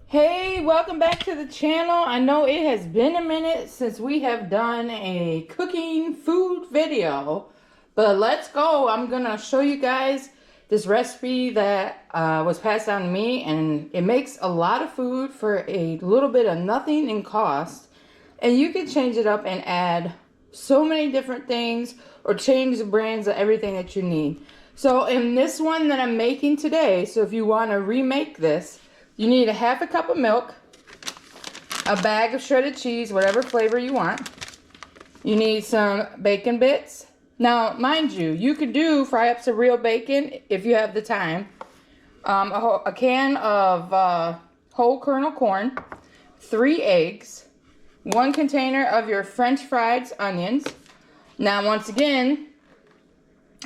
Hey, welcome back to the channel. I know it has been a minute since we have done a cooking food video, but let's go. I'm gonna show you guys this recipe that was passed down to me, and it makes a lot of food for a little bit of nothing in cost. And you can change it up and add so many different things or change the brands of everything that you need. So in this one that I'm making today, so if you want to remake this, you need a half a cup of milk, a bag of shredded cheese, whatever flavor you want. You need some bacon bits. Now, mind you, you could fry up some real bacon if you have the time. A can of whole kernel corn, 3 eggs, 1 container of your French fried onions. Now, once again,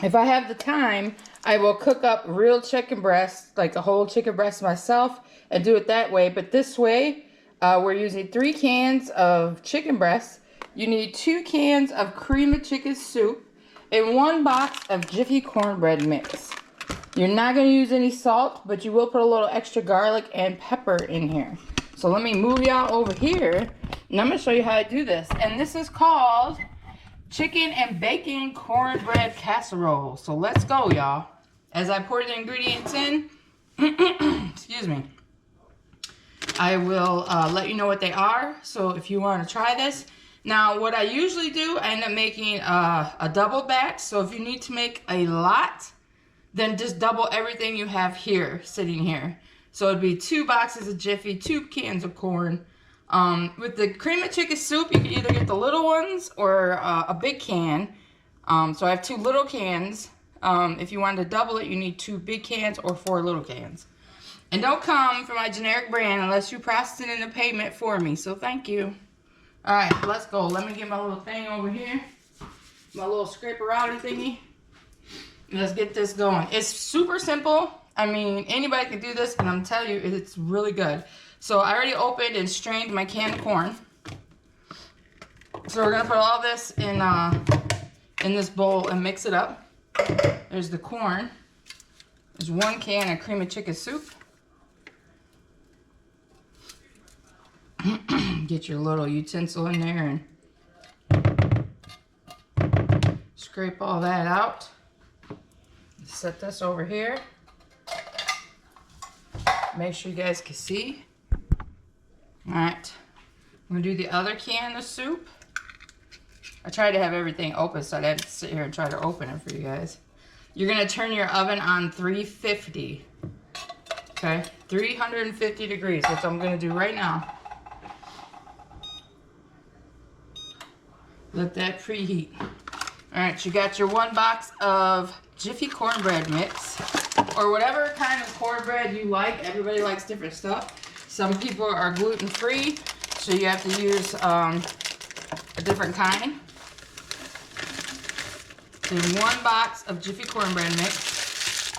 if I have the time, I will cook up real chicken breast, like a whole chicken breast myself, and do it that way. But this way, we're using 3 cans of chicken breast. You need 2 cans of cream of chicken soup and 1 box of Jiffy cornbread mix. You're not going to use any salt, but you will put a little extra garlic and pepper in here. So let me move y'all over here, and I'm going to show you how to do this. And this is called chicken and bacon cornbread casserole. So let's go, y'all. As I pour the ingredients in, excuse me, I will let you know what they are. So if you want to try this. Now, what I usually do, I end up making a double batch. So if you need to make a lot, then just double everything you have here, sitting here. So it'd be 2 boxes of Jiffy, 2 cans of corn. With the cream of chicken soup, you can either get the little ones or a big can. So I have 2 little cans. If you wanted to double it, you need 2 big cans or 4 little cans. And don't come for my generic brand unless you process it in the payment for me. So thank you. All right, let's go. Let me get my little thing over here. My little scraper outer thingy. Let's get this going. It's super simple. I mean, anybody can do this, and I'm telling you, it's really good. So I already opened and strained my canned corn. So we're gonna put all this in this bowl and mix it up. There's the corn. There's 1 can of cream of chicken soup. Get your little utensil in there and scrape all that out. Set this over here. Make sure you guys can see. Alright, I'm going to do the other can of soup. I tried to have everything open so I didn't sit here and try to open it for you guys. You're going to turn your oven on 350. Okay, 350 degrees, which I'm going to do right now. Let that preheat. Alright, you got your 1 box of Jiffy cornbread mix. Or whatever kind of cornbread you like. Everybody likes different stuff. Some people are gluten-free, so you have to use a different kind. There's 1 box of Jiffy cornbread mix.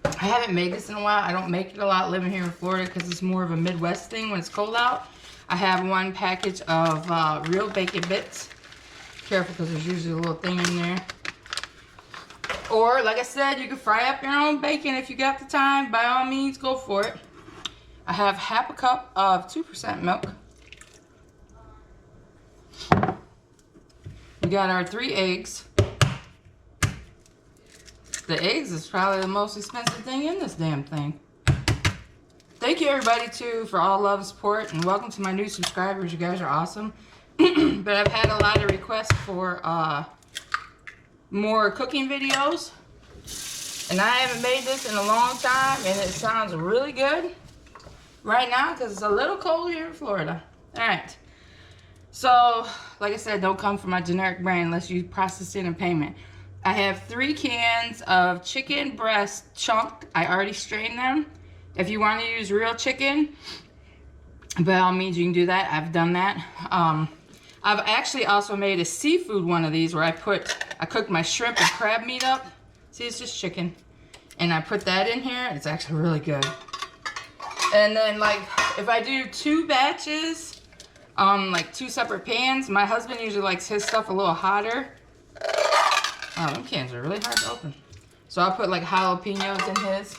I haven't made this in a while. I don't make it a lot living here in Florida because it's more of a Midwest thing when it's cold out. I have 1 package of real bacon bits. Careful because there's usually a little thing in there. Or, like I said, you can fry up your own bacon if you got the time. By all means, go for it. I have half a cup of 2% milk. We got our 3 eggs. The eggs is probably the most expensive thing in this damn thing. Thank you, everybody, too, for all love and support. And welcome to my new subscribers. You guys are awesome. But I've had a lot of requests for more cooking videos, and I haven't made this in a long time, and it sounds really good right now because it's a little cold here in Florida. All right, so like I said, don't come for my generic brand unless you process it in payment. I have 3 cans of chicken breast chunked. I already strained them. If you want to use real chicken, by all means you can do that. I've done that. I've actually also made a seafood one of these where I cooked my shrimp and crab meat up. See, it's just chicken. And I put that in here. It's actually really good. And then, like, if I do 2 batches, like 2 separate pans, my husband usually likes his stuff a little hotter. Oh, them cans are really hard to open. So I'll put, like, jalapenos in his.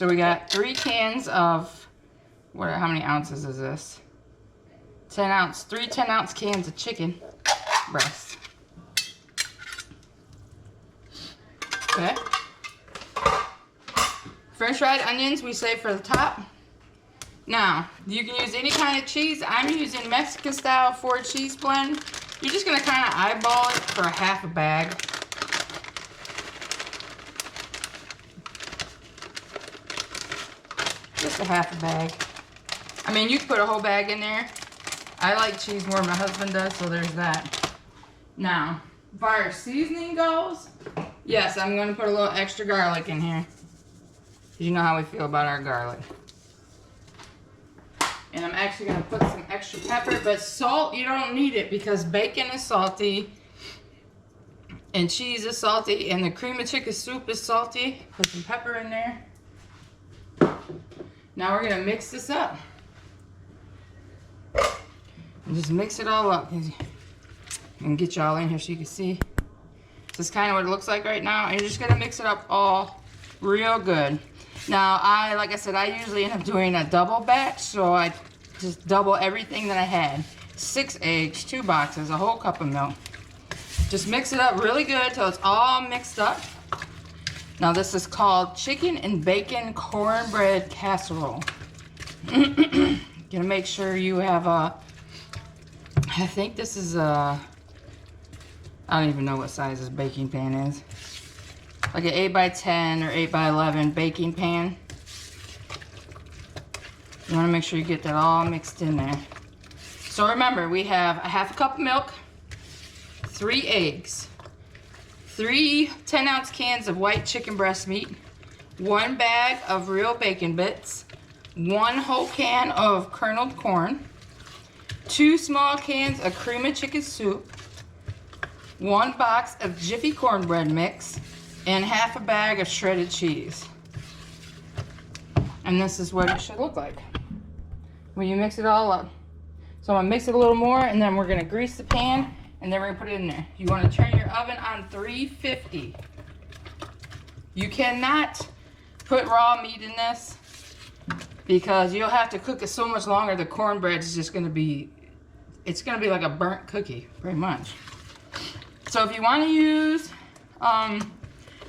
So we got 3 cans of, how many ounces is this? 3 10-ounce cans of chicken breast. Okay. French fried onions we save for the top. Now, you can use any kind of cheese. I'm using Mexican style 4 cheese blend. You're just gonna kind of eyeball it for a half a bag. Just a half a bag. I mean, you can put a whole bag in there. I like cheese more than my husband does, so there's that. Now, as far as seasoning goes, yes, I'm gonna put a little extra garlic in here. You know how we feel about our garlic. And I'm actually going to put some extra pepper, but salt, you don't need it because bacon is salty and cheese is salty and the cream of chicken soup is salty. Put some pepper in there. Now we're going to mix this up. And just mix it all up. And get y'all in here so you can see. This is kind of what it looks like right now. And you're just going to mix it up all real good. Now, like I said, I usually end up doing a double batch, so I just double everything that I had. 6 eggs, 2 boxes, a whole cup of milk. Just mix it up really good till it's all mixed up. Now, this is called chicken and bacon cornbread casserole. Gonna make sure you have I think this is I don't even know what size this baking pan is. Like an 8x10 or 8x11 baking pan. You want to make sure you get that all mixed in there. So remember, we have a half a cup of milk, 3 eggs, 3 10-ounce cans of white chicken breast meat, 1 bag of real bacon bits, 1 whole can of kerneled corn, 2 small cans of cream of chicken soup, 1 box of Jiffy cornbread mix, and half a bag of shredded cheese. And this is what it should look like when you mix it all up. So I'm gonna mix it a little more and then we're gonna grease the pan and then we're gonna put it in there. You wanna turn your oven on 350. You cannot put raw meat in this because you'll have to cook it so much longer. The cornbread is just gonna be, it's gonna be like a burnt cookie, pretty much. So if you wanna use,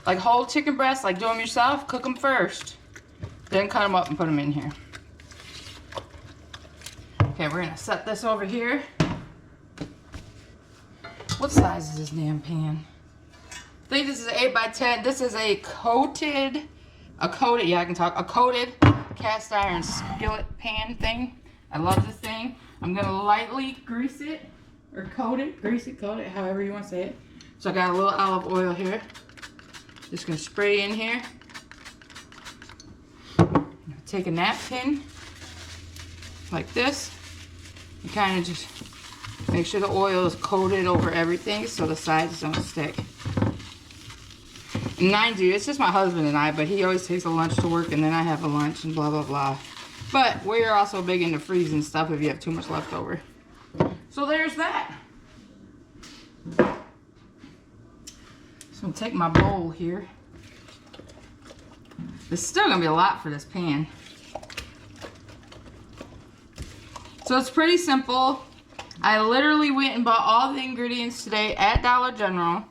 like whole chicken breasts, like do them yourself, cook them first. Then cut them up and put them in here. Okay, we're gonna set this over here. What size is this damn pan? I think this is an 8x10. This is a coated cast iron skillet pan thing. I love this thing. I'm gonna lightly grease it, or coat it, however you wanna say it. So I got a little olive oil here. Just gonna spray in here. Take a napkin like this and kind of just make sure the oil is coated over everything so the sides don't stick. And mind you, it's just my husband and I, but he always takes a lunch to work and then I have a lunch and blah blah blah. But we're also big into freezing stuff if you have too much left over. So there's that. So I'm gonna take my bowl here. It's still gonna be a lot for this pan. So it's pretty simple. I literally went and bought all the ingredients today at Dollar General,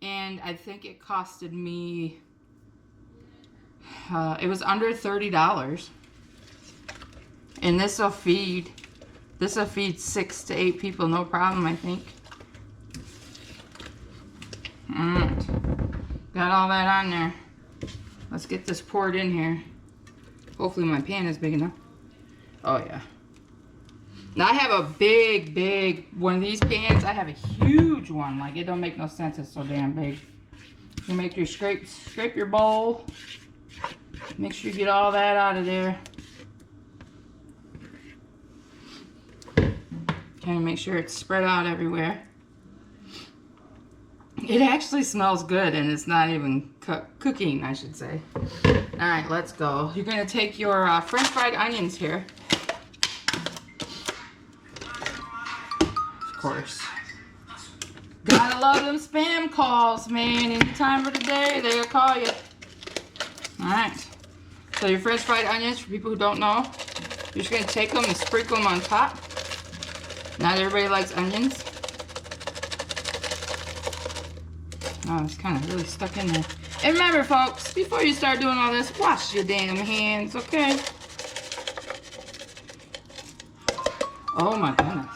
and I think it costed me, it was under $30. And this will feed 6 to 8 people, no problem, I think. Alright, got all that on there. Let's get this poured in here. Hopefully my pan is big enough. Oh yeah. Now I have a big one of these pans. I have a huge one. Like, it don't make no sense, it's so damn big. You make your scrape your bowl. Make sure you get all that out of there. Kind of make sure it's spread out everywhere. It actually smells good, and it's not even cooking, I should say. Alright, let's go. You're going to take your French fried onions here. Of course. Gotta love them spam calls, man. Any time of the day, they'll call you. Alright. So your French fried onions, for people who don't know, you're just gonna take them and sprinkle them on top. Not everybody likes onions. Oh, it's kind of really stuck in there. And remember, folks, before you start doing all this, wash your damn hands, okay? Oh my goodness.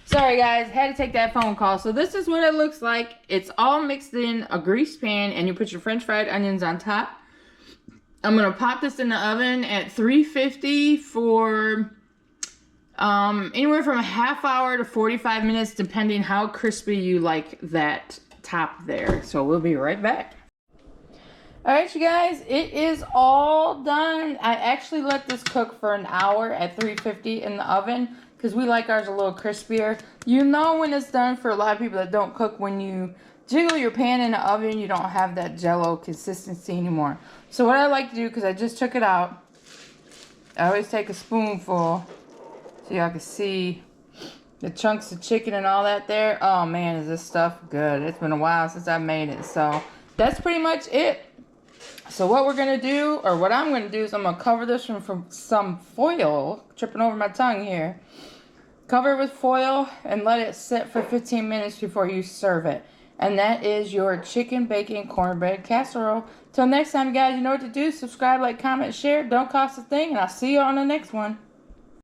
Sorry guys, had to take that phone call. So this is what it looks like. It's all mixed in a greased pan, and you put your French fried onions on top. I'm gonna pop this in the oven at 350 for anywhere from a half hour to 45 minutes, depending how crispy you like that top there. So we'll be right back. All right, you guys, it is all done. I actually let this cook for an hour at 350 in the oven because we like ours a little crispier. You know when it's done, for a lot of people that don't cook, when you jiggle your pan in the oven, you don't have that jello consistency anymore. So what I like to do, because I just took it out, I always take a spoonful so y'all can see the chunks of chicken and all that there. Oh man, is this stuff good. It's been a while since I made it. So that's pretty much it. So what we're going to do, or what I'm going to do, is I'm going to cover this from some foil. Tripping over my tongue here. Cover it with foil and let it sit for 15 minutes before you serve it. And that is your chicken bacon cornbread casserole. Till next time, guys, you know what to do. Subscribe, like, comment, share. Don't cost a thing. And I'll see you on the next one.